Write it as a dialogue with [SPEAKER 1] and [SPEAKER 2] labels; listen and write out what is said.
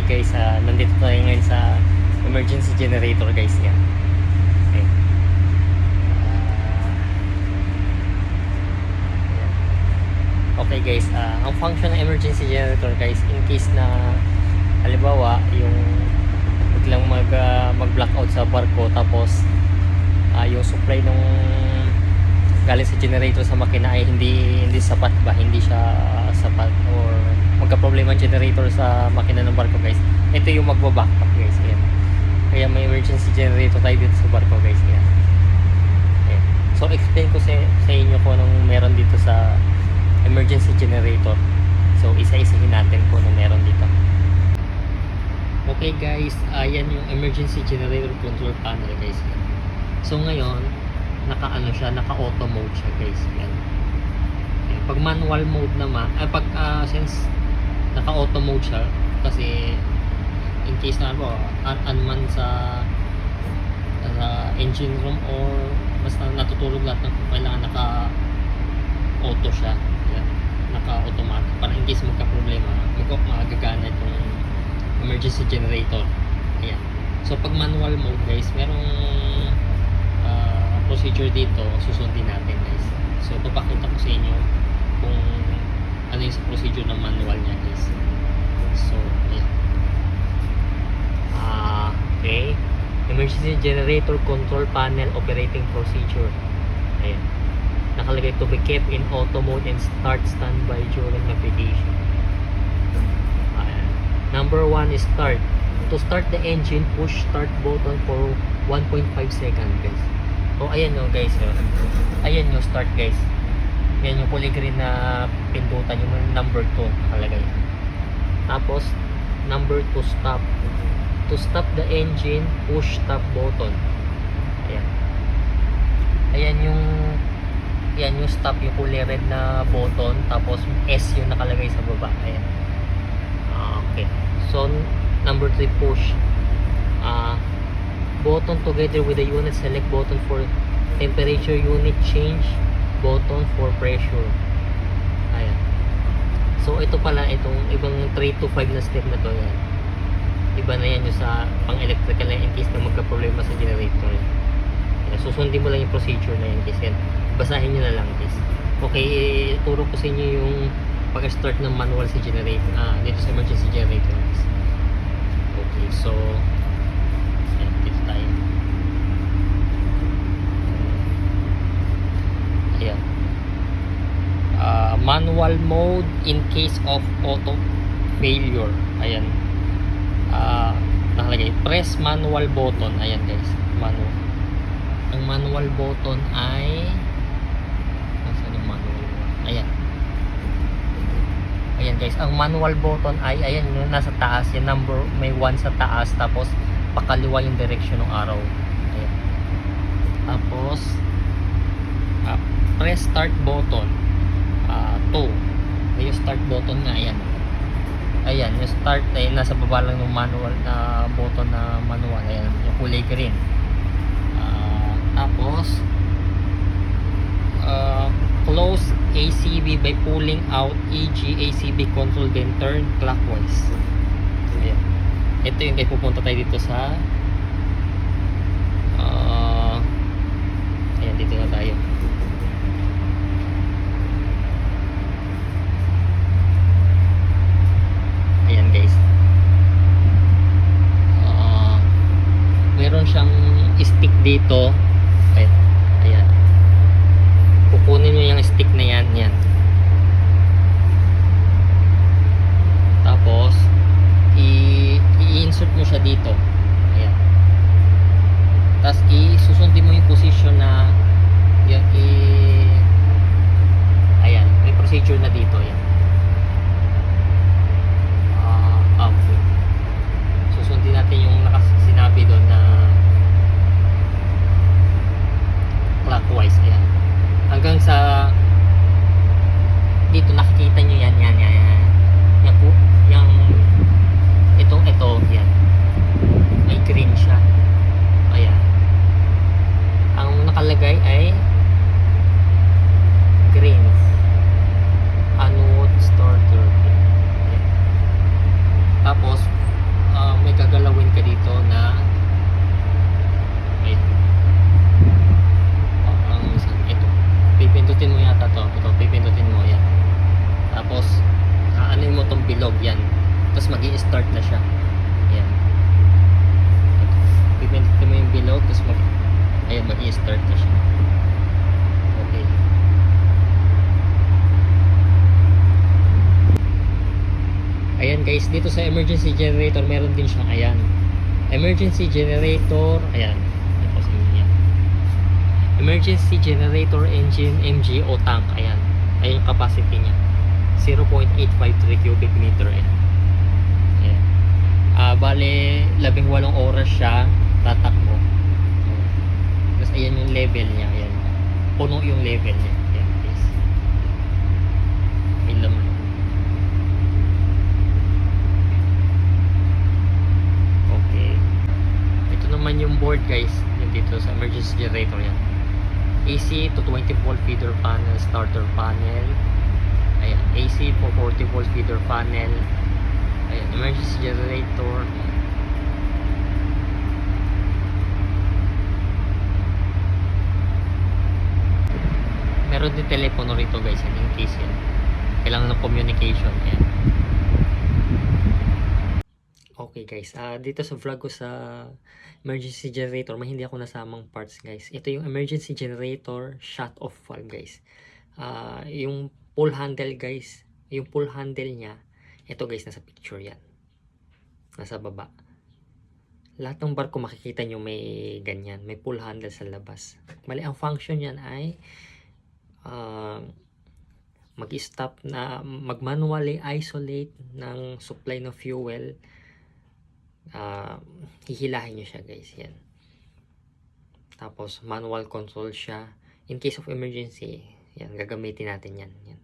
[SPEAKER 1] guys, nandito tayo ngayon sa emergency generator guys yan. Okay. Okay guys, ang function ng emergency generator guys, in case na halimbawa yung biglang mag-blackout sa barko, tapos yung supply nung galing sa generator sa makina ay hindi sapat ba, hindi siya sapat, or magka-problema ang generator sa makina ng barko guys, ito yung magba-backup guys. Ayan. Kaya may emergency generator tayo dito sa barko guys. Ayan. Ayan. So explain ko sa inyo kung anong meron dito sa emergency generator. So isa-isahin natin kung anong meron dito. Okay guys, ayan yung emergency generator control panel guys. So ngayon naka-ano siya, naka-auto mode siya guys. Yan. Pag manual mode naman, since naka-auto mode siya, kasi in case na unman sa engine room or basta natutulog lahat ng kailangan naka-auto siya. Yan. Naka-automatic para in case magka-problema, magagana itong emergency generator. Ayan. So pag manual mode guys, merong procedure dito, susundin natin guys. So papakita ko sa inyo kung ano yung procedure ng manual niya guys. So yeah. Okay, emergency generator control panel operating procedure. Ayan, nakalagay to be kept in auto mode and start standby during navigation. Ayan. Number 1 is start. To start the engine, push start button for 1.5 seconds guys. So ayan yung guys, ayan yung start guys. Yan yung kulay green na pindutan, yung number 2 nakalagay. Tapos number 2 stop. To stop the engine, push stop button. Ayan. Ayan yung stop, yung kulay red na button, tapos S yung nakalagay sa baba. Ayan. Okay. So number 3 push. Button together with the unit, select button for temperature, unit change button for pressure. Ayan. So ito pala, itong ibang 3 to 5 na step na to, yan. Iba na yan yung sa pang electrical na in case na magka-problema sa generator. Ayan. Susundin mo lang yung procedure na yan guys. Yan. Basahin nyo na lang guys. Okay, turo ko sa inyo yung pag-start ng manual sa generator, dito sa emergency generator guys. Okay, so dito tayo. Ayan. Manual mode in case of auto failure. Ayan. Nakalagay press manual button. Ayan guys, manual. Ang manual button ay nasaan yung manual button? Ayan. Ayan guys, ang manual button ay ayan yung nasa taas, yung number, may 1 sa taas, tapos pakaliwa yung direction ng arrow. Ayan. Tapos press start button 2. Yung start button nga, ayan. Ayan, yung start ay nasa baba lang ng manual na button na manual. Ayan, yung kulay green. Tapos close ACB by pulling out EG ACB control, then turn clockwise. Ayan. Ito yung kayo pupunta tayo dito sa ayan, dito na tayo. Ayan guys, meron siyang stick dito. Ayan, kukunin mo yung stick na yan. Tapos i-insert mo siya dito. Ayan. Tapos isusundin mo yung position na yan, ayan, may procedure na dito. Ayan. Okay. Susundin natin yung nakasinabi doon na yan. Tapos mag-i-start na siya. Ayan. Pipindutin mo yung below, tapos ayan, mag-i-start na siya. Okay. Ayan guys, dito sa emergency generator, meron din siyang ayan. Emergency generator, ayan. Ito sa inyo. Emergency generator engine MGO tank, ayan. Ayan yung capacity niya. 0.853 cubic meter, ayan. Ayan. Bale, 18 oras siya tatakbo. Tapos ayan yung level niya, ayan. Puno yung level niya. Ayan, guys. May laman. Okay. Ito naman yung board guys. Yung dito sa emergency generator yan. AC to 20 volt feeder panel, starter panel. Ayan, AC for 40 volt feeder panel. Ayan, emergency generator. Meron din telepono rito guys, in case yan. Kailangan ng communication. Ayan. Okay guys, dito sa vlog ko sa emergency generator, may hindi ako nasamang parts guys. Ito yung emergency generator shut off valve guys. Yung pull handle guys, yung pull handle niya, ito guys, nasa picture yan. Nasa baba. Lahat ng barko makikita nyo may ganyan, may pull handle sa labas. Mali, ang function yan ay mag-stop na, mag-manually isolate ng supply ng fuel. Hihilahin nyo siya guys, yan. Tapos manual control siya in case of emergency, yan, gagamitin natin yan, yan.